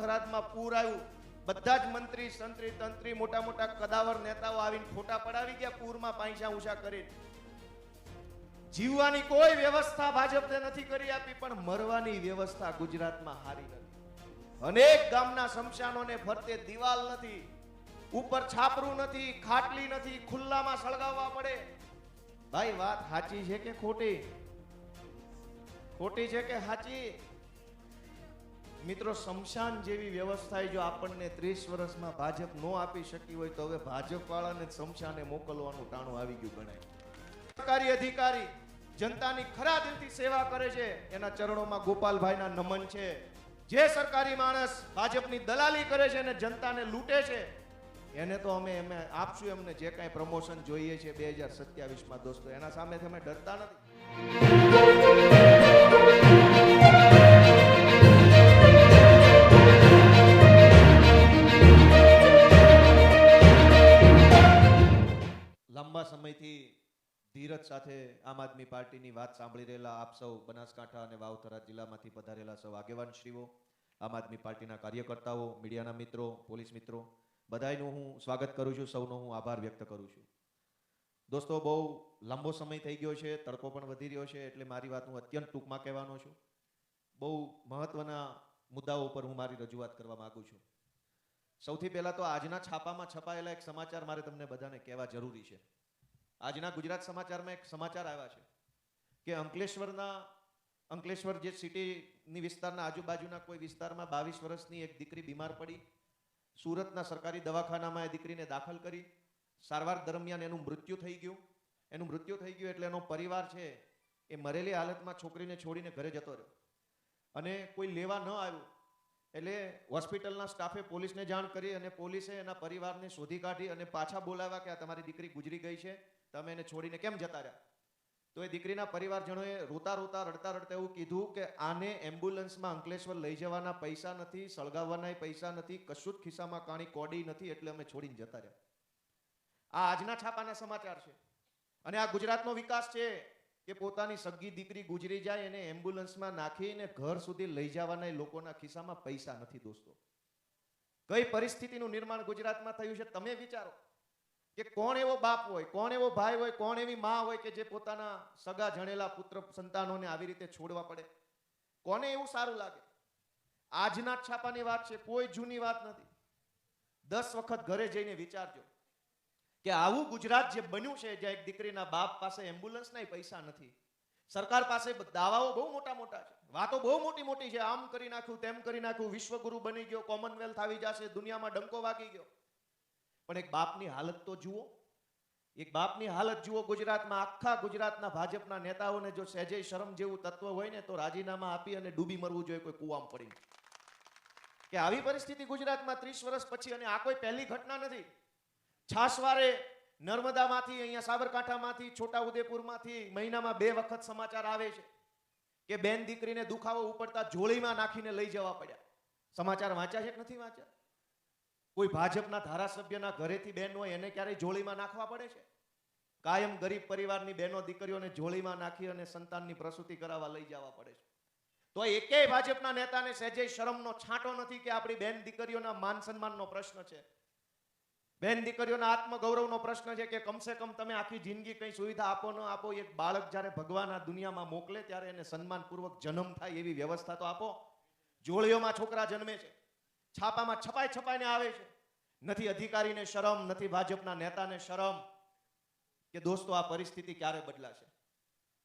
થરાદમાં પૂર આવ્યું, બધા જ મંત્રી સંત્રી તંત્રી મોટા મોટા કદાવર નેતાઓ આવીને ફોટા પડાવી ગયા પૂરમાં પાંચા ઊંચા કરી. જીવવાની કોઈ વ્યવસ્થા ભાજપને નથી કરી આપી, પણ મરવાની વ્યવસ્થા ગુજરાતમાં હારી નથી. અનેક ગામના શમશાનોને ફરતે દિવાલ નથી, ઉપર છાપરું નથી, ખાટલી નથી, ખુલ્લામાં સળગાવવા પડે. ભાઈ વાત સાચી છે કે ખોટી? ખોટી છે કે સાચી? મિત્રો, શમશાન જેવી વ્યવસ્થા જો આપણને 30 વર્ષમાં ભાજપ નો આપી શકી હોય તો હવે ભાજપ વાળાને શમશાને મોકલવાનું ટાણું આવી ગયું ગણાય. સરકારી અધિકારી જનતાની ખરા દિલથી સેવા કરે છે, એના ચરણોમાં ગોપાલભાઈના નમન છે. જે સરકારી માણસ ભાજપની દલાલી કરે છે અને જનતાને લૂંટે છે, એને તો અમે આપશું એમને જે કાંઈ પ્રમોશન જોઈએ છે 2027માં. દોસ્તો, એના સામે તમે ડરતા નથી. લાંબા સમયથી ધીરજ સાથે આમ આદમી પાર્ટીની વાત સાંભળી રહેલા આપ સૌ બનાસકાંઠા અને વાવ થરાદ જિલ્લામાંથી પધારેલા સૌ આગેવાનશ્રીઓ, આમ આદમી પાર્ટીના કાર્યકર્તાઓ, મીડિયાના મિત્રો, પોલીસ મિત્રો, બધાનું હું સ્વાગત કરું છું. સૌનો હું આભાર વ્યક્ત કરું છું. દોસ્તો, બહુ લાંબો સમય થઈ ગયો છે, તડકો પણ વધી રહ્યો છે, એટલે મારી વાત હું અત્યંત ટૂંકમાં કહેવાનો છું. બહુ મહત્વના મુદ્દાઓ પર હું મારી રજૂઆત કરવા માંગુ છું. સૌથી પહેલા તો આજના છાપામાં છપાયેલા એક સમાચાર મારે તમને બધાને કહેવા જરૂરી છે. આજના ગુજરાત સમાચારમાં એક સમાચાર આવ્યા છે કે અંકલેશ્વર જે સિટીની વિસ્તારના આજુબાજુના કોઈ વિસ્તારમાં 22 વર્ષની એક દીકરી બીમાર પડી. સુરતના સરકારી દવાખાનામાં એ દીકરીને દાખલ કરી. સારવાર દરમિયાન એનું મૃત્યુ થઈ ગયું. એટલે એનો પરિવાર છે એ મરેલી હાલતમાં છોકરીને છોડીને ઘરે જતો રહ્યો અને કોઈ લેવા ન આવ્યું. એટલે હોસ્પિટલના સ્ટાફે પોલીસને જાણ કરી અને પોલીસે એના પરિવારને શોધી કાઢી અને પાછા બોલાવ્યા કે આ તમારી દીકરી ગુજરી ગઈ છે, તમે એને છોડીને કેમ જતા રહ્યા? તો એ દીકરીના પરિવારજનોએ રડતા રડતા એવું કીધું કે આને એમ્બ્યુલન્સમાં અંકલેશ્વર લઈ જવાના પૈસા નથી, સળગાવવાના પૈસા નથી, કશું જ ખિસ્સામાં કાણી કોડી નથી, એટલે અમે છોડીને જતા રહ્યા. આ આજના છાપાના સમાચાર છે. અને આ ગુજરાતનો વિકાસ છે કે પોતાની સગી દીકરી ગુજરી જાય એને એમ્બ્યુલન્સમાં નાખીને ઘર સુધી લઈ જવાના લોકોના ખિસ્સામાં પૈસા નથી. દોસ્તો, કઈ પરિસ્થિતિનું નિર્માણ ગુજરાતમાં થયું છે તમે વિચારો. કે કોણ એવો બાપ હોય, કોણ એવો ભાઈ હોય, કોણ એવી માં હોય કે જે પોતાના સગા જણેલા પુત્ર સંતાનોને આવી રીતે છોડવા પડે? કોને એવું સારું લાગે? આજના છાપાની વાત છે, કોઈ જૂની વાત નથી. 10 વખત ઘરે જઈને વિચારજો કે આવું ગુજરાત જે બન્યું છે, જ્યાં એક દીકરીના બાપ પાસે એમ્બ્યુલન્સના પૈસા નથી, સરકાર પાસે દાવાઓ બહુ મોટા મોટા છે, વાતો બહુ મોટી મોટી છે, આમ કરી નાખ્યું, તેમ કરી નાખ્યું, વિશ્વગુરુ બની ગયો, કોમનવેલ્થ આવી જશે, દુનિયામાં ડંકો વાગી ગયો. પણ એક બાપની હાલત તો જુઓ. ગુજરાતમાં આખા ગુજરાતના ભાજપના નેતાઓને જો સહેજે શરમ જેવું તત્વ હોય ને તો રાજીનામા આપી અને ડૂબી મરવું જોઈએ કોઈ કૂવામાં પડી. કે આવી પરિસ્થિતિ ગુજરાતમાં 30 વર્ષ પછી. અને આ કોઈ પહેલી ઘટના નથી. છાસવારે નર્મદામાંથી, અહીંયા સાબરકાંઠામાંથી, છોટાઉદેપુરમાંથી મહિનામાં 2 વખત સમાચાર આવે છે કે બેન દીકરીને દુખાવો ઉપડતા જોળીમાં નાખીને લઈ જવા પડ્યા. સમાચાર વાંચ્યા છે કે નથી વાંચ્યા? કોઈ ભાજપના ધારાસભ્યના ઘરેથી બેન હોય એને ક્યારેય જોળીમાં નાખવા પડે છે? કાયમ ગરીબ પરિવારની બહેનો દીકરીઓને જોળીમાં નાખી અને સંતાનની પ્રસૂતિ કરાવવા લઈ જવા પડે છે. તો એકેય ભાજપના નેતાને સહેજે શરમનો છાંટો નથી કે આપણી બેન દીકરીઓના માન સન્માનનો પ્રશ્ન છે, બેન દીકરીઓના આત્મગૌરવનો પ્રશ્ન છે કે કમસે કમ તમે આખી જિંદગી કઈ સુવિધા આપો ન આપો, એક બાળક જ્યારે ભગવાન આ દુનિયામાં મોકલે ત્યારે એને સન્માનપૂર્વક જન્મ થાય એવી વ્યવસ્થા તો આપો. જોળીઓમાં છોકરા જન્મે છે, છાપામાં છપાઈને આવે છે. નથી અધિકારીને શરમ, નથી ભાજપના નેતાને શરમ. કે દોસ્તો, આ પરિસ્થિતિ ક્યારે બદલાશે?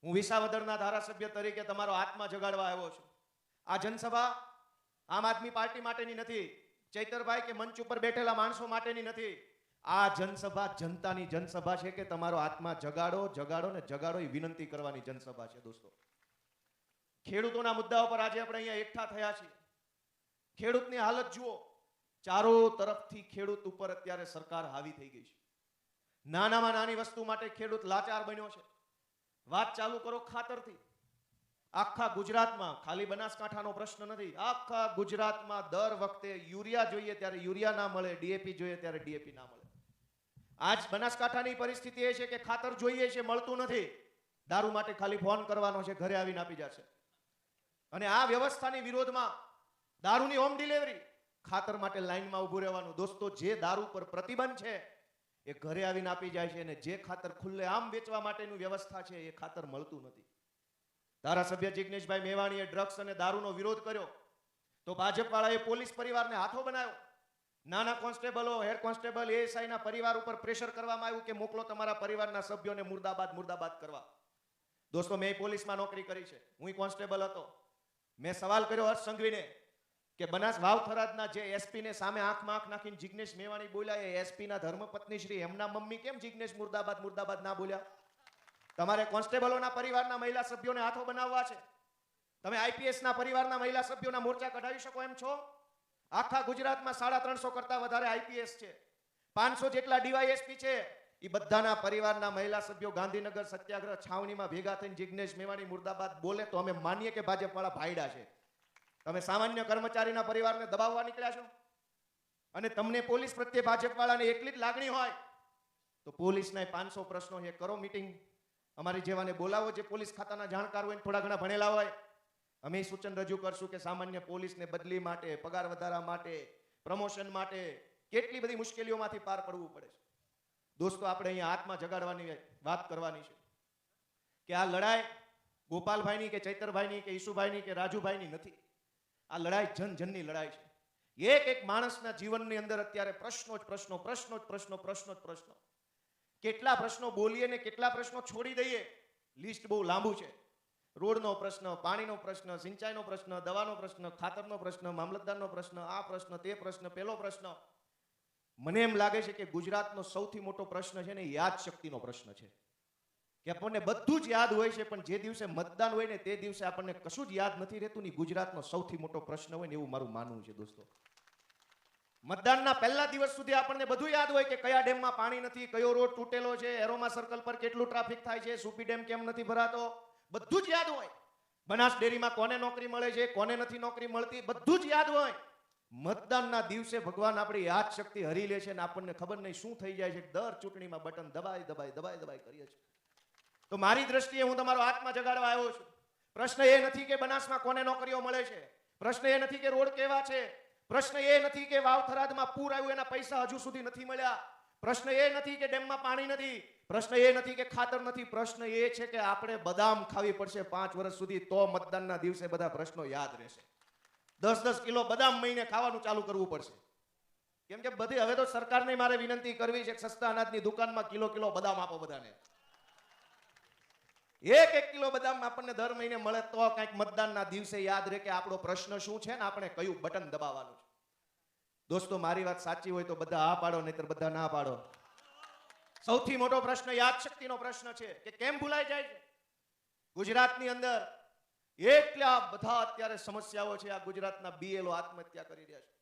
હું વિસાવદરના ધારાસભ્ય તરીકે તમારો આત્મા જગાડવા આવ્યો છું. આ જનસભા આમ આદમી પાર્ટી માટેની નથી, ચૈતરભાઈ કે મંચ ઉપર બેઠેલા માણસો માટેની નથી. આ જનસભા જનતાની જનસભા છે કે તમારો આત્મા જગાડો ને જગાડો એ વિનંતી કરવાની જનસભા છે. દોસ્તો, ખેડૂતોના મુદ્દાઓ પર આજે આપણે અહીંયા એકઠા થયા છીએ. ખેડૂતની હાલત જુઓ. ચારો તરફથી ખેડૂત ઉપર અત્યારે સરકાર હાવી થઈ ગઈ છે. નાનામાં નાની વસ્તુ માટે ખેડૂત લાચાર બન્યો છે. વાત ચાલુ કરો ખાતરથી. આખા ગુજરાતમાં, ખાલી બનાસકાંઠાનો પ્રશ્ન નથી, આખા ગુજરાતમાં દર વખતે યુરિયા જોઈએ ત્યારે યુરિયા ના મળે, ડીએપી જોઈએ ત્યારે ડીએપી ના મળે. આજ બનાસકાંઠાની પરિસ્થિતિ એ છે કે ખાતર જોઈએ છે, મળતું નથી. દારૂ માટે ખાલી ફોન કરવાનો છે, ઘરે આવીને આપી જશે. અને આ વ્યવસ્થાની વિરોધમાં દારૂની હોમ ડિલિવરી, ખાતર માટે લાઈનમાં ઊભું રહેવાનું. દોસ્તો, જે દારૂ પર પ્રતિબંધ છે એ ઘરે આવીને આપી જાય છે, અને જે ખાતર ખુલ્લે આમ વેચવા માટેની વ્યવસ્થા છે એ ખાતર મળતું નથી. ધારાસભ્ય જિગ્નેશભાઈ મેવાણીએ ડ્રગ્સ અને દારૂનો વિરોધ કર્યો તો ભાજપ વાળાએ પોલીસ પરિવારને હાથો બનાવ્યો. નાના કોન્સ્ટેબલો, હેડ કોન્સ્ટેબલ, એએસઆઈ ના પરિવાર ઉપર પ્રેશર કરવામાં આવ્યું કે મોકલો તમારા પરિવારના સભ્યોને મુર્દાબાદ મુર્દાબાદ કરવા. દોસ્તો, મેં પોલીસમાં નોકરી કરી છે, હું કોન્સ્ટેબલ હતો. મેં સવાલ કર્યો હર્ષ સંઘવીને કે બનાસ વાવથરાદના જે એસપી ને સામે આંખમાં આંખ નાખીને જિગ્નેશ મેવાણી બોલ્યા, એ એસપી ના ધર્મપત્ની શ્રી એમના મમ્મી કેમ જિગ્નેશ મુર્દાબાદ મુર્દાબાદ ના બોલ્યા? તમારે કોન્સ્ટેબલોના પરિવારના મહિલા સભ્યોને હાથો બનાવવા છે? તમે આઈપીએસ ના પરિવારના મહિલા સભ્યોના મોરચા કઢાવી શકો એમ છો? આખા ગુજરાતમાં 350 કરતા વધારે આઈપીએસ છે, 500 જેટલા ડીવાયએસપી છે. એ બધાના પરિવારના મહિલા સભ્યો ગાંધીનગર સત્યાગ્રહ છાવણીમાં ભેગા થઈને જિગ્નેશ મેવાણી મુર્દાબાદ બોલે તો અમે માનીએ કે ભાજપ વાળા ભાઈડા છે. તમે સામાન્ય કર્મચારીના પરિવારને દબાવવા નીકળ્યા છો? અને તમને પોલીસ પ્રત્યે ભાજપ વાળાને એટલી જ લાગણી હોય તો પોલીસના 500 પ્રશ્નો છે, કરો મીટિંગ. અમારી જેવાને બોલાવો, જે પોલીસ ખાતાના જાણકાર હોય, થોડા ઘણા ભણેલા હોય. અમે સૂચન રજૂ કરશું કે સામાન્ય પોલીસને બદલી માટે, પગાર વધારા માટે, પ્રમોશન માટે કેટલી બધી મુશ્કેલીઓમાંથી પાર પડવું પડે છે. દોસ્તો, આપણે અહીંયા આત્મા જગાડવાની વાત કરવાની છે કે આ લડાઈ ગોપાલભાઈની કે ચૈતરભાઈની કે ઈશુભાઈની કે રાજુભાઈની નથી. આ લડાઈ જન જનની લડાઈ છે. એક એક માણસના જીવનની અંદર અત્યારે પ્રશ્નો જ પ્રશ્નો, પ્રશ્નો જ પ્રશ્નો, પ્રશ્નો જ પ્રશ્નો. કેટલા પ્રશ્નો બોલીએ ને કેટલા પ્રશ્નો છોડી દઈએ, લિસ્ટ બહુ લાંબુ છે. રોડનો પ્રશ્ન, પાણીનો પ્રશ્ન, સિંચાઈનો પ્રશ્ન, દવાનો પ્રશ્ન, ખાતરનો પ્રશ્ન, મામલતદારનો પ્રશ્ન, આ પ્રશ્ન, તે પ્રશ્ન, પેલો પ્રશ્ન. મને એમ લાગે છે કે ગુજરાતનો સૌથી મોટો પ્રશ્ન છે ને યાદ શક્તિનો પ્રશ્ન છે. કે આપણને બધું જ યાદ હોય છે, પણ જે દિવસે મતદાન હોય ને તે દિવસે આપણને કશું જ યાદ નથી રહેતું. ને ગુજરાતનો સૌથી મોટો પ્રશ્ન હોય ને એવું મારું માનવું છે. દોસ્તો, મતદાનના પહેલા દિવસ સુધી આપણને બધું યાદ હોય કે કયા ડેમમાં પાણી નથી, કયો રોડ તૂટેલો છે, એરોમા સર્કલ પર કેટલું ટ્રાફિક થાય છે, સુપી ડેમ કેમ નથી ભરાતો, બધું જ યાદ હોય. બનાસ ડેરીમાં કોને નોકરી મળે છે, કોને નથી નોકરી મળતી, બધું જ યાદ હોય. મતદાનના દિવસે ભગવાન આપણી યાદ શક્તિ હરી લે છે ને આપણને ખબર નહીં શું થઈ જાય છે. દર ચૂંટણીમાં બટન દબાઈ દબાઈ દબાઈ દબાઈ કરીએ છીએ. તો મારી દ્રષ્ટિએ હું તમારો આત્મા જગાડવા આવ્યો છું. પ્રશ્ન એ નથી કે બનાસમાં કોને નોકરીઓ મળે છે, પ્રશ્ન એ નથી કે રોડ કેવા છે, પ્રશ્ન એ નથી કે વાવથરાદમાં પૂર આવ્યું એના પૈસા હજુ સુધી નથી મળ્યા, પ્રશ્ન એ નથી કે ડેમમાં પાણી નથી, પ્રશ્ન એ નથી કે ખાતર નથી. પ્રશ્ન એ છે કે આપણે બદામ ખાવી પડશે 5 વર્ષ સુધી, તો મતદાનના દિવસે બધા પ્રશ્નો યાદ રહેશે. 10-10 કિલો બદામ મહિને ખાવાનું ચાલુ કરવું પડશે. કેમ કે બધી હવે તો સરકારને મારે વિનંતી કરવી છે કે સસ્તા અનાજની દુકાનમાં કિલો કિલો બદામ આપો બધાને. 1-1 કિલો બદામ આપણને દર મહિને મળે તો કંઈક મતદાનના દિવસે યાદ રહે કે આપણો પ્રશ્ન શું છે ને આપણે કયું બટન દબાવવાનું છે. દોસ્તો, મારી વાત સાચી હોય તો બધા હા પાડો, નહીતર બધા ના પાડો. સૌથી મોટો પ્રશ્ન યાદ શક્તિનો પ્રશ્ન છે કે કેમ ભૂલાઈ જાય છે. ગુજરાતની અંદર એટલા બધા અત્યારે સમસ્યાઓ છે. આ ગુજરાતના બીએલઓ આત્મહત્યા કરી રહ્યા છે,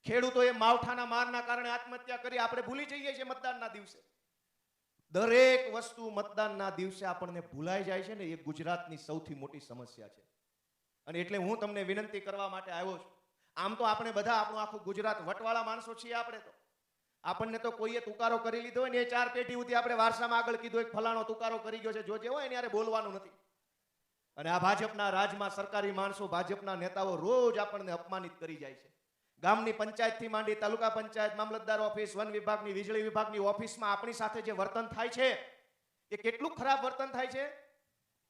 ખેડૂતોએ માવઠાના મારના કારણે આત્મહત્યા કરી. આપણે ભૂલી જઈએ છીએ મતદાનના દિવસે. દરેક વસ્તુ મતદાનના દિવસે આપણને ભૂલાઈ જાય છે ને, એ ગુજરાતની સૌથી મોટી સમસ્યા છે. અને એટલે હું તમને વિનંતી કરવા માટે આવ્યો છું. આમ તો આપણે બધા આપણું આખું ગુજરાત વટવાળા માણસો છીએ. આપણને તો કોઈએ તુકારો કરી લીધો હોય ને, એ 4 પેઢી સુધી આપણે વારસામાં આગળ કીધું એક ફલાણો તુકારો કરી ગયો છે, જોજે હોય ને યારે બોલવાનું નથી. અને આ ભાજપના રાજમાં સરકારી માણસો, ભાજપના નેતાઓ રોજ આપણને અપમાનિત કરી જાય છે. ગામની પંચાયતથી માંડી તાલુકા પંચાયત, મામલતદાર ઓફિસ, વન વિભાગની, વીજળી વિભાગની ઓફિસમાં આપણી સાથે જે વર્તન થાય છે એ કેટલું ખરાબ વર્તન થાય છે.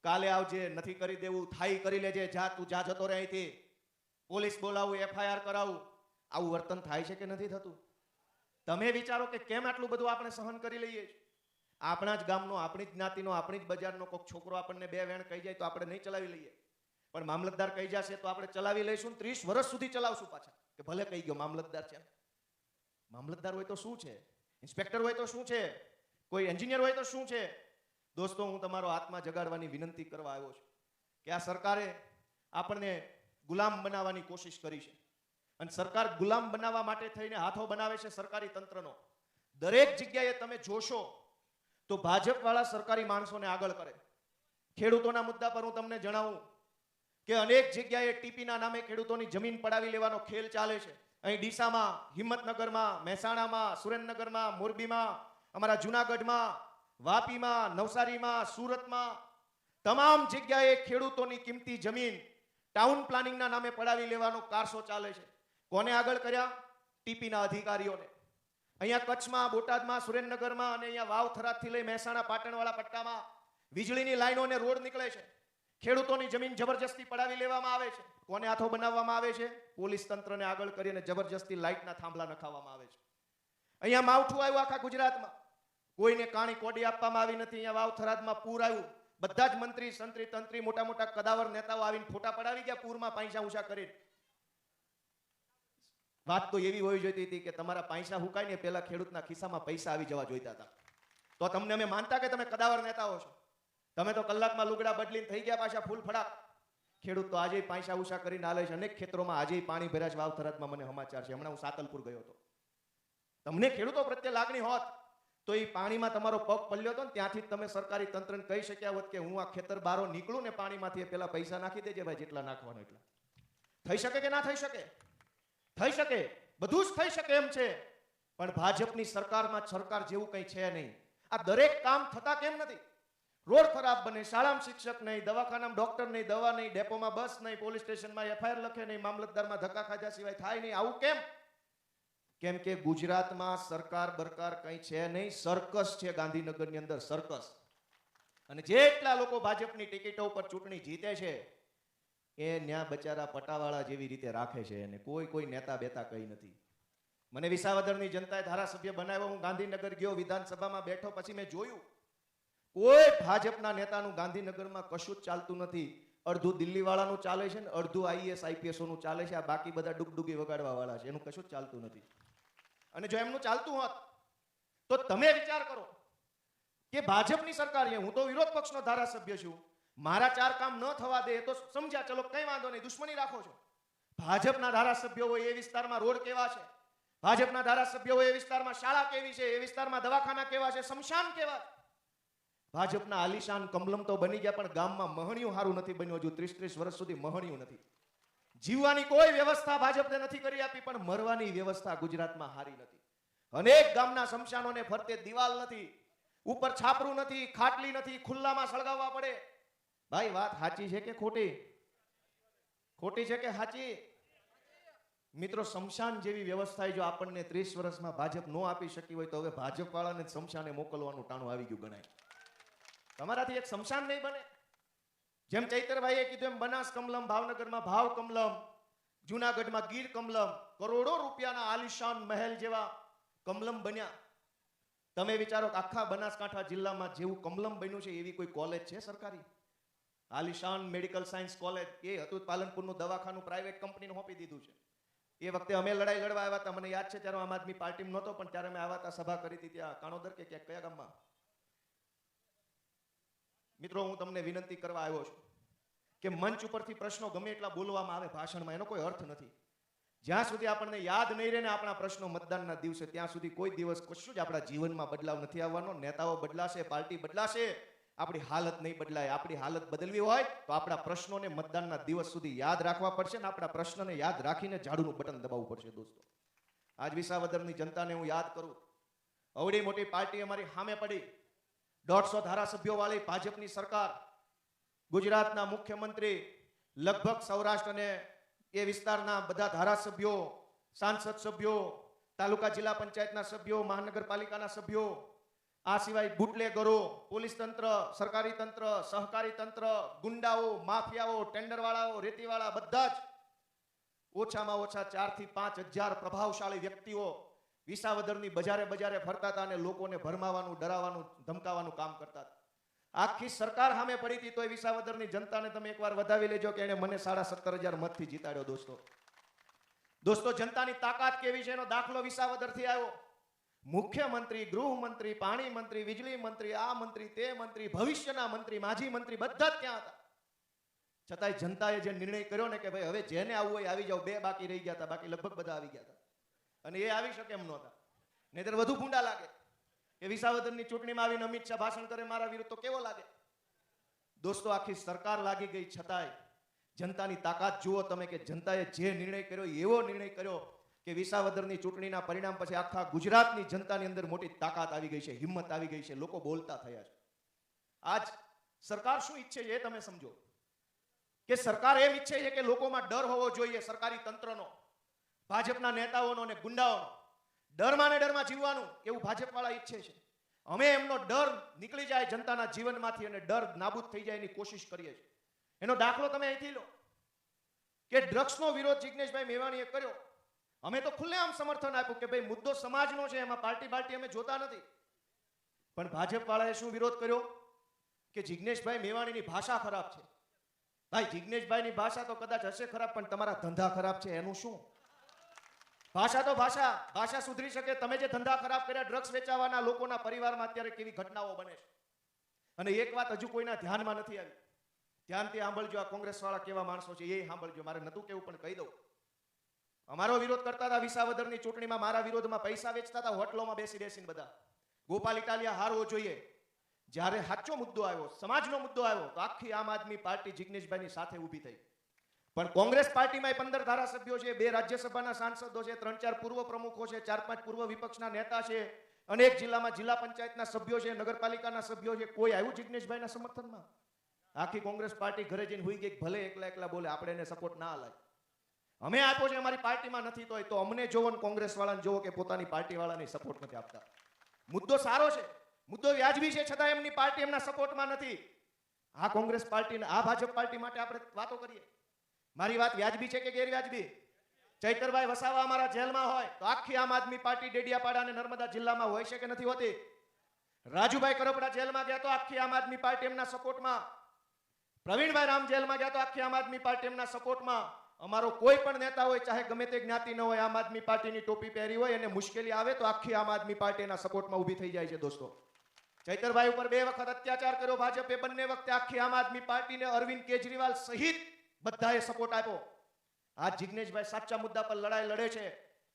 કાલે આવજે, નથી કરી દેવું, થાય કરી લેજે, જા તું જા જતો રહે અહીંથી, પોલીસ બોલાવું, એફઆઈઆર કરાવું, આવું વર્તન થાય છે કે નથી થતું? તમે વિચારો કે કેમ આટલું બધું આપણે સહન કરી લઈએ છીએ. આપણા જ ગામનો, આપણી જ જ્ઞાતિનો, આપણી જ બજારનો કોઈક છોકરો આપણને 2 વેણ કહી જાય તો આપણે નહીં ચલાવી લઈએ, પણ મામલતદાર કહી જશે તો આપણે ચલાવી લઈશું. 30 વર્ષ સુધી ચલાવશું પાછા કે ભલે કહી ગયો મામલતદાર છે. મામલતદાર હોય તો શું છે, ઇન્સ્પેક્ટર હોય તો શું છે, કોઈ એન્જિનિયર હોય તો શું છે. દોસ્તો, હું તમારો આત્મા જગાડવાની વિનંતી કરવા આવ્યો છું કે આ સરકારે આપણને ગુલામ બનાવવાની કોશિશ કરી છે. અને સરકાર ગુલામ બનાવવા માટે થઈને હાથો બનાવે છે સરકારી તંત્રનો. દરેક જગ્યાએ તમે જોશો તો ભાજપ વાળા સરકારી માણસોને આગળ કરે. ખેડૂતોના મુદ્દા પર હું તમને જણાવું કે અનેક જગ્યાએ ટીપીના નામે ખેડૂતોની જમીન પડાવી લેવાનો ખેલ ચાલે છે. અહીં ડીસામાં, હિંમતનગરમાં, મહેસાણામાં, સુરેન્દ્રનગરમાં, મોરબીમાં, અમારા જુનાગઢમાં, વાપીમાં, નવસારીમાં, સુરતમાં, તમામ જગ્યાએ ખેડૂતોની કિંમતી જમીન ટાઉન પ્લાનિંગના નામે પડાવી લેવાનો કારસો ચાલે છે. કોને આગળ કર્યા? ટીપીના અધિકારીઓને. અહીંયા કચ્છમાં, બોટાદમાં, સુરેન્દ્રનગરમાં અને અહીંયા વાવ થરાદથી લઈ મહેસાણા પાટણવાળા પટ્ટામાં વીજળીની લાઈનો અને રોડ નીકળે છે. ખેડૂતોની જમીન જબરજસ્તી પડાવી લેવામાં આવે છે. કોને હાથો બનાવવામાં આવે છે? પોલીસ તંત્રને આગળ કરીને જબરજસ્તી લાઇટના થાંભલા નખાવવામાં આવે છે. અહીંયા માવઠું આવ્યું આખા ગુજરાતમાં, કોઈને કાણી કોડી આપવામાં આવી નથી. અહીંયા વાવ થરાદમાં પૂર આવ્યું, બધા જ મંત્રી સંત્રી તંત્રી મોટા મોટા કદાવર નેતાઓ આવીને ફોટા પડાવી ગયા પૂરમાં પૈસા ઊંચા કરીને. વાત તો એવી હોવી જોઈતી હતી કે તમારા પૈસા હુકાય ને પહેલા ખેડૂતના ખિસ્સામાં પૈસા આવી જવા જોઈતા હતા. તો તમને અમે માનતા કે તમે કદાવર નેતાઓ છો. તમે તો કલાકમાં લુગડા બદલીને થઈ ગયા પાછા ફૂલ ફડાક. ખેડૂત તો આજે પૈસા ઊંચા કરીને આલે છે. અનેક ખેતરોમાં આજે પાણી ભર્યા છે. વાવ થરાદમાં મને સમાચાર છે. હમણાં હું સાતલપુર ગયો હતો. તમને ખેડૂતો પ્રત્યે લાગણી હોત તો એ પાણીમાં તમારો પગ પલ્યો હતો ને ત્યાંથી તમે સરકારી તંત્રને કહી શક્યા હોત કે હું આ ખેતર બારો નીકળું ને પાણીમાંથી પેલા પૈસા નાખી દેજે ભાઈ, જેટલા નાખવાનો એટલા. થઈ શકે કે ના થઈ શકે? થઈ શકે, બધું જ થઈ શકે એમ છે. પણ ભાજપની સરકારમાં સરકાર જેવું કંઈ છે નહીં. આ દરેક કામ થતા કેમ નથી? રોડ ખરાબ બને, શાળામાં શિક્ષક નહીં, દવાખાનામાં ડોક્ટર નહીં, દવા નહીં, ડેપોમાં બસ નહીં, પોલીસ સ્ટેશનમાં એફઆઈઆર લખે નહીં, મામલતદારમાં ધક્કા ખાધા સિવાય થાય નહીં. આવું કેમ? કેમ કે ગુજરાતમાં સરકાર બરકાર કંઈ છે નહીં, સર્કસ છે. ગાંધીનગરની અંદર સર્કસ. અને જેટલા લોકો ભાજપની ટિકિટો ઉપર ચૂંટણી જીતે છે એ ન્યા બચારા પટાવાળા જેવી રીતે રાખે છે. અને કોઈ નેતા બેતા કઈ નથી. મને વિસાવદરની જનતાએ ધારાસભ્ય બનાવ્યો. હું ગાંધીનગર ગયો, વિધાનસભામાં બેઠો, પછી મેં જોયું કોઈ ભાજપના નેતાનું ગાંધીનગરમાં કશું જ ચાલતું નથી. અડધું દિલ્હી વાળાનું ચાલે છે ને અડધું આઈએસ આઈપીએસ નું ચાલે છે. આ બાકી બધા ડુગડુગી વગાડવા વાળા છે, એનું કશું જ ચાલતું નથી. અને જો એમનું ચાલતું હોત તો તમે વિચાર કરો કે ભાજપની સરકાર છે, હું તો વિરોધ પક્ષનો ધારાસભ્ય છું, મારા ચાર કામ ન થવા દે તો સમજ્યા, ચલો કઈ વાંધો નહીં, દુશ્મની રાખો છો. ભાજપના ધારાસભ્યો હોય એ વિસ્તારમાં રોડ કેવા છે, ભાજપના ધારાસભ્યો હોય એ વિસ્તારમાં શાળા કેવી છે, એ વિસ્તારમાં દવાખાના કેવા છે, શમશાન કેવા છે. ભાજપના આલિશાન કમલમ તો બની ગયા, પણ ગામમાં મહણિયું સારું નથી બન્યું. હજુ 30 વર્ષ સુધી મહણિયું નથી. જીવવાની કોઈ વ્યવસ્થા ભાજપને નથી કરી આપી, પણ મરવાની વ્યવસ્થા ગુજરાતમાં હારી નથી. અનેક ગામના શમશાનોને ફરતે દિવાલ નથી, ઉપર છાપરું નથી, ખાટલી નથી, ખુલ્લામાં સળગાવવા પડે. ભાઈ વાત સાચી છે કે ખોટી? ખોટી છે કે સાચી? મિત્રો, શમશાન જેવી વ્યવસ્થા જો આપણને 30 વર્ષમાં ભાજપ નો આપી શકી હોય તો હવે ભાજપ વાળાને શમશાને મોકલવાનું ટાણું આવી ગયું ગણાય. તમારાથી એક શમશાન નહીં બને. જેમ ચૈતરભાઈએ કીધું એમ બનાસ કમલમ, ભાવનગરમાં ભાવ કમલમ, જુનાગઢમાં ગીર કમલમ, કરોડો રૂપિયાના આલિશાન મહેલ જેવા કમલમ બન્યા. તમે વિચારો કે આખા બનાસકાંઠા જિલ્લામાં જેવું કમલમ બન્યું છે એવી કોઈ કોલેજ છે સરકારી? આલિશાન મેડિકલ સાયન્સ કોલેજ એ હતું, પાલનપુરનું દવાખાનું પ્રાઇવેટ કંપનીને સોંપી દીધું છે. એ વખતે અમે લડાઈ લડવા આવ્યા હતા, મને યાદ છે ત્યારે આમ આદમી પાર્ટીમાં નહોતો, પણ ત્યારે અમે આવ્યા હતા, સભા કરી હતી ત્યાં કાણોદર કે ક્યાંક કયા ગામમાં. મિત્રો, હું તમને વિનંતી કરવા આવ્યો છું કે મંચ ઉપરથી પ્રશ્નો ગમે એટલા બોલવામાં આવે ભાષણમાં, એનો કોઈ અર્થ નથી. જ્યાં સુધી આપણને યાદ નહીં રહે ને આપણા પ્રશ્નો મતદાનના દિવસે, ત્યાં સુધી કોઈ દિવસ કશું જ આપણા જીવનમાં બદલાવ નથી આવવાનો. નેતાઓ બદલાશે, પાર્ટી બદલાશે, આપણી હાલત નહીં બદલાય. આપણી હાલત બદલવી હોય તો આપણા પ્રશ્નોને મતદાનના દિવસ સુધી યાદ રાખવા પડશે ને આપણા પ્રશ્નને યાદ રાખીને ઝાડુનું બટન દબાવવું પડશે. દોસ્તો, આજ વિસાવદરની જનતાને હું યાદ કરું, અવડી મોટી પાર્ટી અમારી સામે પડી, 150 ધારાસભ્યો વાળી ભાજપની સરકાર, ગુજરાતના મુખ્યમંત્રી, લગભગ સૌરાષ્ટ્ર અને એ વિસ્તારના બધા ધારાસભ્યો, સાંસદ સભ્યો, તાલુકા જિલ્લા પંચાયતના સભ્યો, મહાનગરપાલિકાના સભ્યો, આ સિવાય બુટલેગરો, પોલીસ તંત્ર, સરકારી તંત્ર, સહકારી તંત્ર, ગુંડાઓ, માફિયાઓ, ટેન્ડરવાળાઓ, રેતીવાળા, બધા જ ઓછામાં ઓછા 4 થી 5 હજાર પ્રભાવશાળી વ્યક્તિઓ વિસાવદરની બજારે બજારે ફરતા હતા અને લોકોને ભરમાવાનું, ડરાવવાનું, ધમકાવવાનું કામ કરતા હતા. આખી સરકાર સામે પડી હતી તો વિસાવદરની જનતાને તમે એકવાર વધાવી લેજો કે એને મને 17,500 મતથી જીતાડ્યો. દોસ્તો, જનતાની તાકાત કેવી છે એનો દાખલો વિસાવદરથી આવ્યો. મુખ્યમંત્રી, ગૃહમંત્રી, પાણી મંત્રી, વીજળી મંત્રી, આ મંત્રી, તે મંત્રી, ભવિષ્યના મંત્રી, માજી મંત્રી, બધા જ ત્યાં હતા. છતાંય જનતાએ જે નિર્ણય કર્યો ને કે ભાઈ હવે જેને આવવું હોય આવી જાઓ, 2 બાકી રહી ગયા હતા, બાકી લગભગ બધા આવી ગયા હતા. અને એ આવી શકે એમ નહોતા, નહીંતર વધુ ભૂંડા લાગે. એ વિસાવદરની ચૂંટણીમાં આવીને અમિત શાહ ભાષણ કરે મારા વિરુદ્ધ તો કેવો લાગે? દોસ્તો, આખી સરકાર લાગી ગઈ છતાંય જનતાની તાકાત જુઓ તમે કે જનતાએ જે નિર્ણય કર્યો એવો નિર્ણય કર્યો કે વિસાવદરની ચૂંટણીના પરિણામ પછી આખા ગુજરાતની જનતાની અંદર મોટી તાકાત આવી ગઈ છે, હિંમત આવી ગઈ છે, લોકો બોલતા થયા છે. આજ સરકાર શું ઈચ્છે છે એ તમે સમજો કે સરકાર એમ ઈચ્છે છે કે લોકોમાં ડર હોવો જોઈએ સરકારી તંત્રનો. ભાજપના નેતાઓનો અને ગુંડાઓનો ડરમાં ને ડરમાં જીવવાનું એવું ભાજપવાળા ઈચ્છે છે. અમે એમનો ડર નીકળી જાય જનતાના જીવનમાંથી અને ડર નાબૂદ થઈ જાય એની કોશિશ કરીએ છીએ. એનો દાખલો તમે અહીંથી લો કે ડ્રગ્સનો વિરોધ જિગ્નેશભાઈ મેવાણીએ કર્યો. અમે તો ખુલ્લેઆમ સમર્થન આપ્યું કે ભાઈ મુદ્દો સમાજનો છે, એમાં પાર્ટી અમે જોતા નથી. પણ ભાજપવાળાએ શું વિરોધ કર્યો કે જિગ્નેશભાઈ મેવાણીની ભાષા ખરાબ છે. ભાઈ, જિગ્નેશભાઈની ભાષા તો કદાચ હશે ખરાબ, પણ તમારા ધંધા ખરાબ છે એનું શું? ભાષા તો ભાષા સુધરી શકે. તમે જે ધંધા ખરાબ કર્યા, ડ્રગ્સ વેચાવાના, લોકોના પરિવારમાં અત્યારે કેવી ઘટનાઓ બને છે. અને એક વાત હજુ કોઈના ધ્યાનમાં નથી આવી. ધ્યાનથી સાંભળજો, આ કોંગ્રેસ વાળા કેવા માણસો છે એ સાંભળજો. મારે નતું કેવું પણ કહી દઉં. અમારો વિરોધ કરતા હતા વિસાવદરની ચૂંટણીમાં, મારા વિરોધમાં પૈસા વેચતા હતા હોટલોમાં બેસીને બધા. ગોપાલ ઇટાલિયા હારવો જોઈએ. જ્યારે સાચો મુદ્દો આવ્યો, સમાજનો મુદ્દો આવ્યો, તો આખી આમ આદમી પાર્ટી જિગ્નેશભાઈની સાથે ઊભી થઈ. પણ કોંગ્રેસ પાર્ટીમાં 15 ધારાસભ્યો છે, 2 રાજ્યસભાના સાંસદો છે, 3-4 પૂર્વ પ્રમુખો છે, 4-5 પૂર્વ વિપક્ષના નેતા છે, અનેક જિલ્લામાં જિલ્લા પંચાયતના સભ્યો છે, નગરપાલિકાના સભ્યો છે. કોઈ આવ્યું જિગ્નેશભાઈના સમર્થનમાં? આખી કોંગ્રેસ પાર્ટી ઘરે જઈને હુઈ ગઈ. ભલે એકલા બોલે, આપણે એને સપોર્ટ ના અલાય. અમે આપ્યો છે, અમારી પાર્ટીમાં નથી તો અમને જોવો ને કોંગ્રેસ વાળાને જોવો કે પોતાની પાર્ટી વાળાને સપોર્ટ નથી આપતા. મુદ્દો સારો છે, મુદ્દો વ્યાજબી છે, છતાં એમની પાર્ટી એમના સપોર્ટમાં નથી. આ કોંગ્રેસ પાર્ટીને, આ ભાજપ પાર્ટી માટે આપણે વાતો કરીએ. મારી વાત વ્યાજબી છે કે ગેરવ્યાજબી? ચૈતરભાઈ વસાવા અમારા જેલમાં હોય તો આખી આમ આદમી પાર્ટી ડેડિયાપાડા અને નર્મદા જિલ્લામાં હોય છે કે નથી હોતી? રાજુભાઈ કરપડા જેલમાં ગયા તો આખી આમ આદમી પાર્ટી એમના સપોર્ટમાં. પ્રવીણભાઈ રામ જેલમાં ગયા તો આખી આમ આદમી પાર્ટી એમના સપોર્ટમાં. અમારો કોઈ પણ નેતા હોય, ચાહે ગમે તે જ્ઞાતિ ન હોય, આમ આદમી પાર્ટીની ટોપી પહેરી હોય, એને મુશ્કેલી આવે તો આખી આમ આદમી પાર્ટીના સપોર્ટમાં ઊભી થઈ જાય છે. દોસ્તો, ચૈતરભાઈ ઉપર 2 વખત અત્યાચાર કર્યો ભાજપે. બંને વખતે આખી આમ આદમી પાર્ટીને અરવિંદ કેજરીવાલ સહિત બધાએ સપોર્ટ આપ્યો. આ જિગ્નેશભાઈ સાચા મુદ્દા પર લડાઈ લડે છે,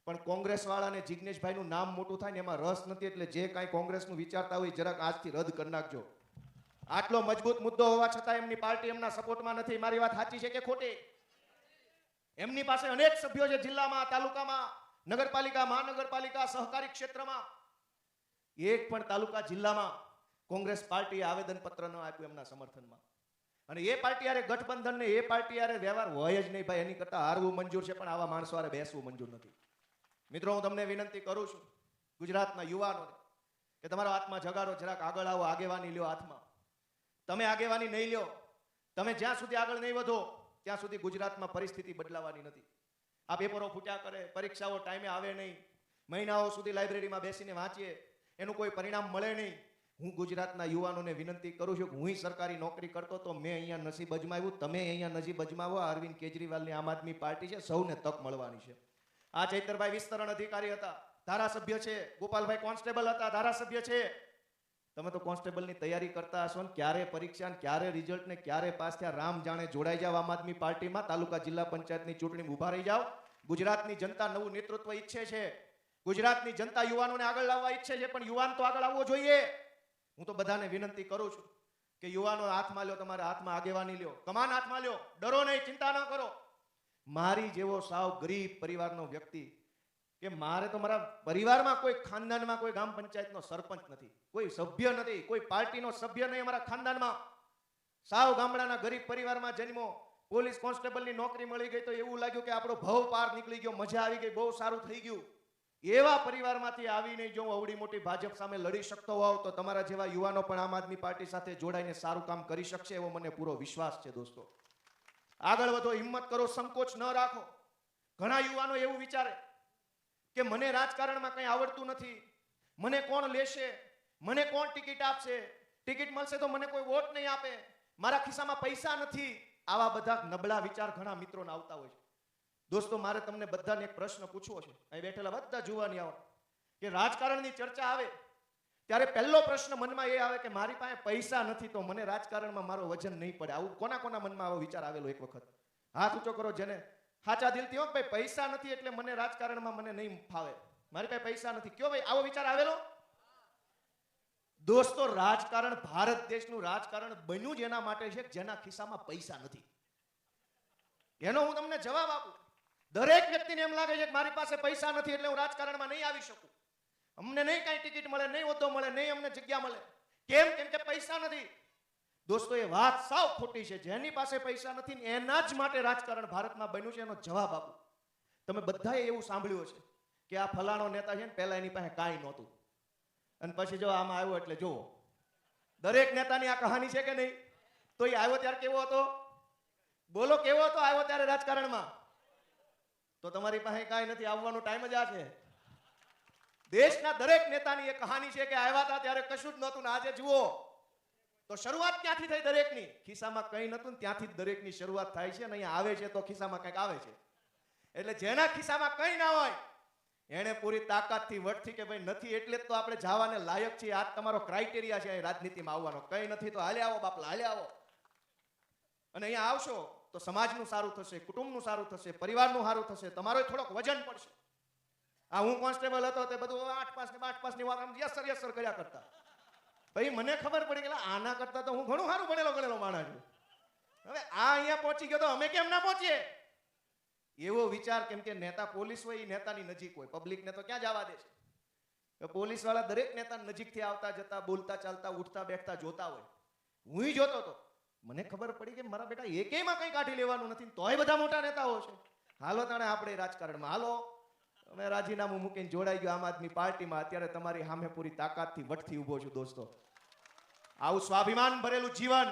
પણ કોંગ્રેસ વાળાને જિગ્નેશભાઈનું નામ મોટું થાય ને એમાં રસ નથી. એટલે જે કાંઈ કોંગ્રેસનું વિચારતા હોય જરાક આજથી રદ કરી નાખજો. આટલો મજબૂત મુદ્દો હોવા છતાં એમની પાર્ટી એમના સપોર્ટમાં નથી. મારી વાત સાચી છે કે ખોટી? એમની પાસે અનેક સભ્યો છે, જિલ્લામાં, તાલુકામાં, નગરપાલિકા, મહાનગરપાલિકા, સહકારી ક્ષેત્રમાં. એક પણ તાલુકા, જિલ્લામાં કોંગ્રેસ પાર્ટીએ આવેદન પત્ર ન આપ્યું એમના સમર્થનમાં. અને એ પાર્ટી યારે ગઠબંધન ને એ પાર્ટી યારે વ્યવહાર હોય જ નહીં ભાઈ. એની કરતા હારવું મંજૂર છે, પણ આવા માણસો હારે બેસવું મંજૂર નથી. મિત્રો, હું તમને વિનંતી કરું છું, ગુજરાતના યુવાનોને, કે તમારો હાથમાં જગાડો, જરાક આગળ આવો, આગેવાની લ્યો હાથમાં. તમે આગેવાની નહીં લ્યો, તમે જ્યાં સુધી આગળ નહીં વધો ત્યાં સુધી ગુજરાતમાં પરિસ્થિતિ બદલાવાની નથી. આ પેપરો ફૂટ્યા કરે, પરીક્ષાઓ ટાઈમે આવે નહીં, મહિનાઓ સુધી લાઇબ્રેરીમાં બેસીને વાંચીએ, એનું કોઈ પરિણામ મળે નહીં. હું ગુજરાતના યુવાનોને વિનંતી કરું છું કે હું સરકારી નોકરી કરતો તો મેં અહીંયા નસીબ અજમાવ્યું, તમે અહીંયા નસીબ અજમાવો. અરવિંદ કેજરીવાલની આમ આદમી પાર્ટી છે, સૌને તક મળવાની છે. આ ચૈતરભાઈ વિસ્તરણ અધિકારી હતા, ધારાસભ્ય છે. ગોપાલભાઈ કોન્સ્ટેબલ હતા, ધારાસભ્ય છે. તમે તો કોન્સ્ટેબલની તૈયારી કરતા હશો ને ક્યારે પરીક્ષા ને ક્યારે રિઝલ્ટ ને ક્યારે પાસ થયા રામ જાણે. જોડાઈ જાવ આમ આદમી પાર્ટીમાં, તાલુકા જિલ્લા પંચાયતની ચૂંટણી ઊભા રહી જાવ. ગુજરાતની જનતા નવું નેતૃત્વ ઈચ્છે છે, ગુજરાતની જનતા યુવાનોને આગળ લાવવા ઈચ્છે છે, પણ યુવાન તો આગળ આવવો જોઈએ. હું તો બધાને વિનંતી કરું છું કે યુવાનો હાથમાં લ્યો, તમારા હાથમાં આગેવાની લ્યો, કમાન હાથમાં લ્યો, ડરો નહીં, ચિંતા ન કરો. મારી જેવો સાવ ગરીબ પરિવારનો વ્યક્તિ, કે મારે તો મારા પરિવારમાં કોઈ, ખાનદાનમાં કોઈ ગ્રામ પંચાયતનો સરપંચ નથી, કોઈ સભ્ય નથી, કોઈ પાર્ટીનો સભ્ય નહીં અમારા ખાનદાનમાં. સાવ ગામડાના ગરીબ પરિવારમાં જન્મો, પોલીસ કોન્સ્ટેબલની નોકરી મળી ગઈ તો એવું લાગ્યું કે આપણો ભવ પાર નીકળી ગયો, મજા આવી ગઈ, બહુ સારું થઈ ગયું. એવા પરિવારમાંથી આવીને જો અવડી મોટી ભાજપ સામે લડી શકતો હોવ તો તમારા જેવા યુવાનો પણ આમ આદમી પાર્ટી સાથે જોડાઈને સારું કામ કરી શકશે એવો મને પૂરો વિશ્વાસ છે. દોસ્તો, આગળ વધો, હિંમત કરો, સંકોચ ન રાખો. ઘણા યુવાનો એવું વિચારે કે મને રાજકારણમાં કંઈ આવડતું નથી, મને કોણ લેશે, મને કોણ ટિકિટ આપશે, ટિકિટ મળશે તો મને કોઈ વોટ નહીં આપે, મારા ખિસ્સામાં પૈસા નથી. આવા બધા નબળા વિચાર ઘણા મિત્રોને આવતા હોય છે. દોસ્તો, મારે તમને બધાને એક પ્રશ્ન પૂછવો છે, અહીં બેઠેલા બધા જુવાનિયાઓ, કે રાજકારણની ચર્ચા આવે ત્યારે પહેલો પ્રશ્ન મનમાં એ આવે કે મારી પાસે પૈસા નથી તો મને રાજકારણમાં મારો વજન નહીં પડે. આવું કોના મનમાં આવો વિચાર આવેલો? એક વખત હાથ ઊંચો કરો જેને સાચા દિલથી હો ભાઈ પૈસા નથી એટલે મને રાજકારણમાં મને નહીં ફાવે, મારી પાસે પૈસા નથી. કયો ભાઈ, આવો વિચાર આવેલો? દોસ્તો, રાજકારણ, ભારત દેશનું રાજકારણ બન્યું જ એના માટે છે જેના ખિસ્સામાં પૈસા નથી. એનો હું તમને જવાબ આપું. દરેક વ્યક્તિને એમ લાગે છે કે મારી પાસે પૈસા નથી એટલે હું રાજકારણમાં નહીં આવી શકું, અમને નહીં કાંઈ ટિકિટ મળે, નહીં હોદ્દો મળે, નહીં અમને જગ્યા મળે. કેમ? કેમ કે પૈસા નથી. દોસ્તો, એ વાત સાવ ખોટી છે. જેની પાસે પૈસા નથી એના જ માટે રાજકારણ ભારતમાં બન્યું છે. એનો જવાબ આપું. તમે બધાએ એવું સાંભળ્યું હશે કે આ ફલાણો નેતા છે ને પહેલા એની પાસે કાંઈ નહોતું અને પછી જો આમાં આવ્યો એટલે જુઓ. દરેક નેતાની આ કહાની છે કે નહીં? તો એ આવ્યો ત્યારે કેવો હતો? બોલો કેવો હતો આવ્યો ત્યારે રાજકારણમાં? તો તમારી પાસે કાંઈ નથી, આવવાનો ટાઈમ જ આ છે. દેશના દરેક નેતાની એ કહાની છે કે આવ્યા હતા ત્યારે કશું જ નહોતું ને આજે જુઓ. તો શરૂઆત ક્યાંથી થઈ? દરેકની ખિસ્સામાં કંઈ નહોતું ને ત્યાંથી જ દરેકની શરૂઆત થાય છે. અને અહીંયા આવે છે તો ખિસ્સામાં કંઈક આવે છે. એટલે જેના ખિસ્સામાં કંઈ ના હોય એને પૂરી તાકાતથી વટથી કે ભાઈ નથી એટલે જ તો આપણે જવાને લાયક છીએ. આ તમારો ક્રાઇટેરિયા છે રાજનીતિમાં આવવાનો. કંઈ નથી તો હાલે આવો બાપલા, હાલે આવો. અને અહીંયા આવશો તો સમાજનું સારું થશે, કુટુંબનું સારું થશે, પરિવારનું સારું થશે, તમારો થોડોક વજન પડશે. આ હું કોન્સ્ટેબલ હતો તે બધું 8 ની વાત આમ યસર કર્યા કરતા. ભાઈ મને ખબર પડી કે આના કરતા તો હું ઘણું સારું ભણેલો માણસ છું. હવે આ અહીંયા પહોંચી ગયો તો અમે કેમ ના પહોંચીએ? એવો વિચાર. કેમ કે નેતા પોલીસ હોય એ નેતાની નજીક હોય, પબ્લિકને તો ક્યાં જવા દે છે? પોલીસ વાળા દરેક નેતા નજીકથી આવતા જતા, બોલતા ચાલતા, ઉઠતા બેઠતા જોતા હોય. હું જોતો હતો. મને ખબર પડી કે મારા બેટા એકેયમાં કંઈ કાઢી લેવાનું નથી, તોય બધા મોટા નેતાઓ છે. હાલો તાણે આપણે રાજકારણમાં હાલો. અમે રાજીનામું મૂકીને જોડાઈ ગયો આમ આદમી પાર્ટીમાં. અત્યારે તમારી સામે પૂરી તાકાતથી વટથી ઊભો છું દોસ્તો. આવું સ્વાભિમાન ભરેલું જીવન,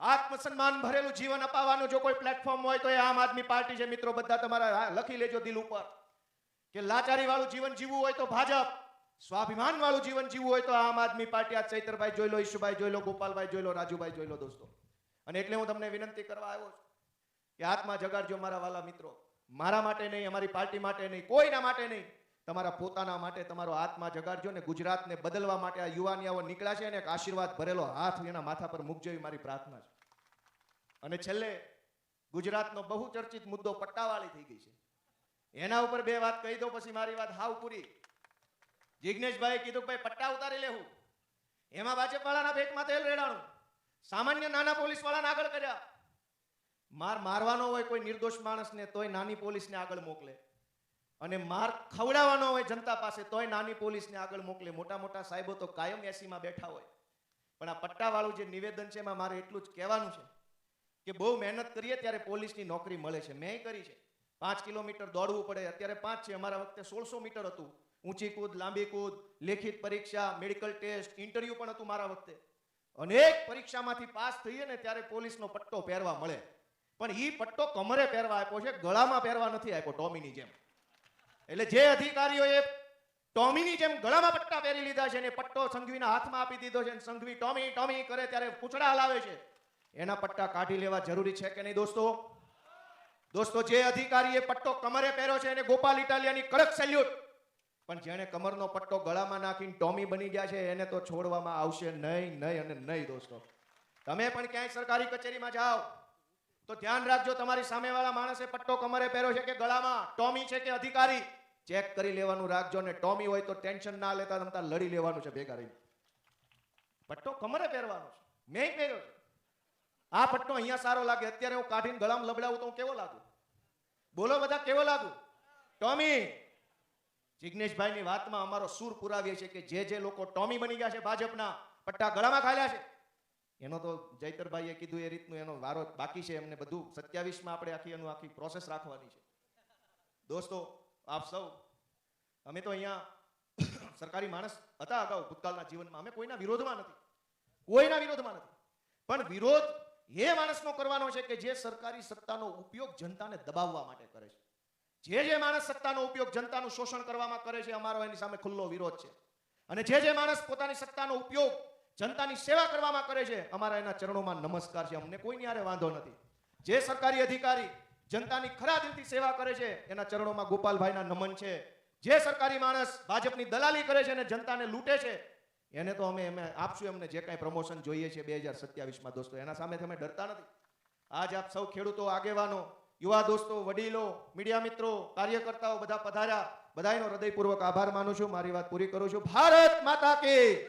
આત્મસન્માન ભરેલું જીવન અપાવવાનું જો કોઈ પ્લેટફોર્મ હોય તો એ આમ આદમી પાર્ટી છે. મિત્રો બધા તમારા લખી લેજો દિલ ઉપર કે લાચારી વાળું જીવન જીવવું હોય તો ભાજપ, સ્વાભિમાન વાળું જીવન જીવવું હોય તો આમ આદમી પાર્ટી. આ ચૈતરભાઈ જોઈ લો, ઈશુભાઈ જોઈ લો, ગોપાલભાઈ જોઈ લો, રાજુભાઈ જોઈ લો દોસ્તો. અને એટલે હું તમને વિનંતી કરવા આવ્યો છું કે આત્મા જગાડજો મારા વાલા મિત્રો. મારા માટે નહીં, અમારી પાર્ટી માટે નહીં, કોઈના માટે નહીં, તમારા પોતાના માટે તમારો આત્મા જગાડજો. ને ગુજરાતને બદલવા માટે આ યુવાનીઓ નીકળ્યા છે ને એક આશીર્વાદ ભરેલો હાથ એના માથા પર મૂકજો એ મારી પ્રાર્થના છે. અને છેલ્લે ગુજરાતનો બહુ ચર્ચિત મુદ્દો પટ્ટાવાળી થઈ ગઈ છે. એના ઉપર બે વાત કહી દો પછી મારી વાત હાવ પૂરી. જિગ્નેશભાઈ કીધું કે ભાઈ પટ્ટા ઉતારી લેવું, એમાં ભાજપ વાળાના પેટમાં તેલ રેડાણું, સામાન્ય નાના પોલીસ વાળાને આગળ કર્યા. મારવાનો હોય કોઈ નિર્દોષ માણસને તોય નાની પોલીસને આગળ મોકલે, અને માર ખવડાવવાનો હોય જનતા પાસે તોય નાની પોલીસને આગળ મોકલે. મોટા મોટા સાહેબો તો કાયમ એસીમાં બેઠા હોય. પણ આ પટ્ટાવાળું જે નિવેદન છે એમાં મારે એટલું જ કહેવાનું છે કે બહુ મહેનત કરીએ ત્યારે પોલીસની નોકરી મળે છે. મેં કરી છે. 5 કિલોમીટર દોડવું પડે, અત્યારે 5 છે, અમારા વખતે 1600 મીટર હતું. ઊંચી કૂદ, લાંબી કૂદ, લેખિત પરીક્ષા, મેડિકલ ટેસ્ટ, ઇન્ટરવ્યુ પણ હતું મારા વખતે. અનેક પરીક્ષામાંથી પાસ થઈએ ને ત્યારે પોલીસનો પટ્ટો પહેરવા મળે. પણ ઈ પટ્ટો કમરે પહેરવા આપ્યો છે, ગળામાં પહેરવા નથી આપ્યો ટોમીની જેમ. એટલે જે અધિકારીઓએ ટોમીની જેમ ગળામાં પટ્ટા પહેરી લીધા છે ને પટ્ટો સંઘવીના હાથમાં આપી દીધો છે, સંઘવી ટોમી ટોમી કરે ત્યારે પૂંછડા હલાવે છે, એના પટ્ટા કાઢી લેવા જરૂરી છે કે નહીં દોસ્તો? દોસ્તો, જે અધિકારીએ પટ્ટો કમરે પહેર્યો છે એને ગોપાલ ઇટાલિયાની કડક સેલ્યુટ. પણ જેણે કમરનો પટ્ટો ગળામાં નાખીને ટોમી બની ગયા છે એને તો છોડવામાં આવશે નહીં, નહીં અને નહીં. દોસ્તો, તમે પણ ક્યાંય સરકારી કચેરીમાં જાઓ તો ધ્યાન રાખજો, તમારી સામેવાળા માણસે પટ્ટો કમરે પહેર્યો છે કે ગળામાં, ટોમી છે કે અધિકારી, ચેક કરી લેવાનું રાખજો. ને ટોમી હોય તો ટેન્શન ના લેતા, તમતા લડી લેવાનું છે ભેગા રહીને. પટ્ટો કમરે પહેરવાનો છે, મેં પહેર્યો છે. આ પટ્ટો અહીંયા સારો લાગે, અત્યારે હું કાઢીને ગળામાં લબડાવું તો હું કેવો લાગુ? બોલો બધા, કેવો લાગુ? ટોમી. જિગ્નેશભાઈની વાતમાં અમારો સૂર પુરાવીએ છે કે જે લોકો ટોમી બની ગયા છે, ભાજપના પટ્ટા ગળામાં ખાલ્યા છે, એનો તો જયતરભાઈએ કીધું એ રીતનું એનો વારો બાકી છે. એમને બધું 27માં આપણે આખી પ્રોસેસ રાખવાની છે. દોસ્તો, આપ સૌ, અમે તો અહીંયા સરકારી માણસ હતા અગાઉ ભૂતકાળના જીવનમાં, અમે કોઈના વિરોધમાં નથી, કોઈના વિરોધમાં નથી. પણ વિરોધ એ માણસનો કરવાનો છે કે જે સરકારી સત્તાનો ઉપયોગ જનતાને દબાવવા માટે કરે છે. જે માણસ સત્તાનો ઉપયોગ જનતાનું શોષણ કરવામાં કરે છે, અમારો એની સામે ખુલ્લો વિરોધ છે. અને જે માણસ પોતાની સત્તાનો ઉપયોગ જનતાની સેવા કરવામાં કરે છે, અમારા એના ચરણોમાં નમસ્કાર છે. અમને કોઈની હારે વાંધો નથી. જે સરકારી અધિકારી જનતાની ખરા દિલથી સેવા કરે છે એના ચરણોમાં ગોપાલભાઈના નમન છે. જે સરકારી માણસ ભાજપની દલાલી કરે છે અને જનતાને લૂંટે છે એને તો અમે આપશું એમને જે કાંઈ પ્રમોશન જોઈએ છે 2027માં. દોસ્તો, એના સામે તમે ડરતા નથી. આજ આપ સૌ ખેડૂતો, આગેવાનો, યુવા દોસ્તો, વડીલો, મીડિયા મિત્રો, કાર્યકર્તાઓ બધા પધાર્યા. બધાનો હૃદયપૂર્વક આભાર માનું છું. મારી વાત પૂરી કરું છું. ભારત માતા કી